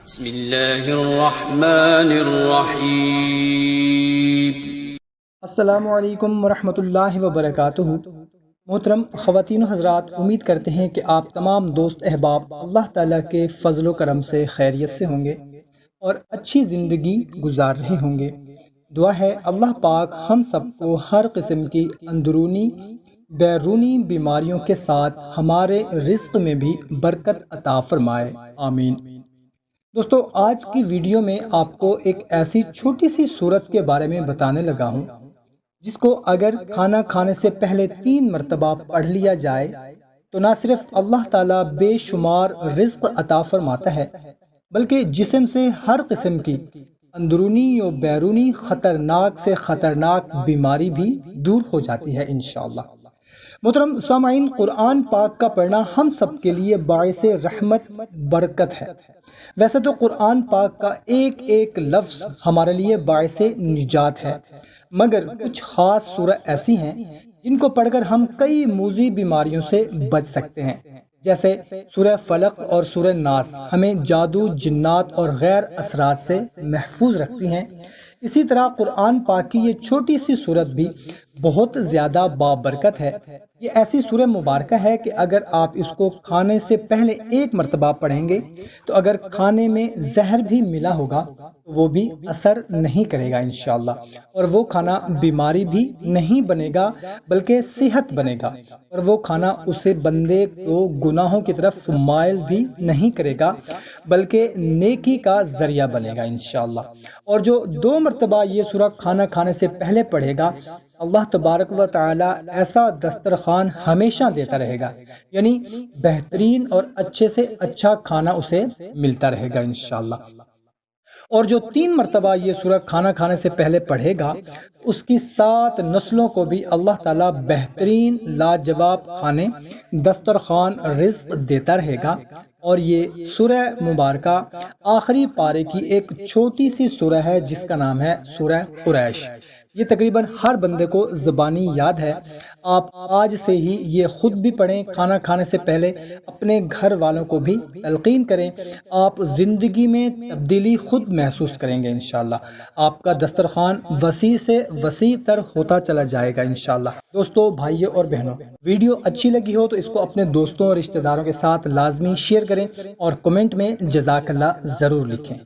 بسم اللہ الرحمن الرحیم۔ السلام علیکم ورحمۃ اللہ وبرکاتہ۔ محترم خواتین و حضرات، امید کرتے ہیں کہ آپ تمام دوست احباب اللہ تعالیٰ کے فضل و کرم سے خیریت سے ہوں گے اور اچھی زندگی گزار رہے ہوں گے۔ دعا ہے اللہ پاک ہم سب کو ہر قسم کی اندرونی بیرونی بیماریوں کے ساتھ ہمارے رزق میں بھی برکت عطا فرمائے، آمین۔ دوستو، آج کی ویڈیو میں آپ کو ایک ایسی چھوٹی سی سورت کے بارے میں بتانے لگا ہوں جس کو اگر کھانا کھانے سے پہلے 3 مرتبہ پڑھ لیا جائے تو نہ صرف اللہ تعالیٰ بے شمار رزق عطا فرماتا ہے بلکہ جسم سے ہر قسم کی اندرونی و بیرونی خطرناک سے خطرناک بیماری بھی دور ہو جاتی ہے انشاءاللہ۔ محترم سامعین، قرآن پاک کا پڑھنا ہم سب کے لیے باعث رحمت برکت ہے۔ ویسے تو قرآن پاک کا ایک ایک لفظ ہمارے لیے باعث نجات ہے، مگر کچھ خاص سورہ ایسی ہیں جن کو پڑھ کر ہم کئی موذی بیماریوں سے بچ سکتے ہیں، جیسے سورہ فلق اور سورہ ناس ہمیں جادو، جنات اور غیر اثرات سے محفوظ رکھتی ہیں۔ اسی طرح قرآن پاک کی یہ چھوٹی سی سورت بھی بہت زیادہ بابرکت ہے۔ یہ ایسی سورہ مبارکہ ہے کہ اگر آپ اس کو کھانے سے پہلے 1 مرتبہ پڑھیں گے تو اگر کھانے میں زہر بھی ملا ہوگا وہ بھی اثر نہیں کرے گا انشاءاللہ، اور وہ کھانا بیماری بھی نہیں بنے گا بلکہ صحت بنے گا، اور وہ کھانا اسے بندے کو گناہوں کی طرف مائل بھی نہیں کرے گا بلکہ نیکی کا ذریعہ بنے گا انشاءاللہ۔ اور جو 2 مرتبہ یہ سورہ کھانا کھانے سے پہلے پڑھے گا، اللہ تبارک و تعالی ایسا دسترخوان ہمیشہ دیتا رہے گا، یعنی بہترین اور اچھے سے اچھا کھانا اسے ملتا رہے گا انشاءاللہ۔ اور جو 3 مرتبہ یہ سورہ کھانا کھانے سے پہلے پڑھے گا اس کی 7 نسلوں کو بھی اللہ تعالیٰ بہترین لاجواب کھانے، دسترخوان، رزق دیتا رہے گا۔ اور یہ سورہ مبارکہ آخری پارے کی ایک چھوٹی سی سورہ ہے جس کا نام ہے سورہ قریش۔ یہ تقریباً ہر بندے کو زبانی یاد ہے۔ آپ آج سے ہی یہ خود بھی پڑھیں، کھانا کھانے سے پہلے اپنے گھر والوں کو بھی تلقین کریں، آپ زندگی میں تبدیلی خود محسوس کریں گے انشاءاللہ۔ آپ کا دسترخوان وسیع سے وسیع تر ہوتا چلا جائے گا انشاءاللہ۔ دوستو، بھائیوں اور بہنوں، ویڈیو اچھی لگی ہو تو اس کو اپنے دوستوں اور رشتہ داروں کے ساتھ لازمی شیئر کریں اور کمنٹ میں جزاک اللہ ضرور لکھیں۔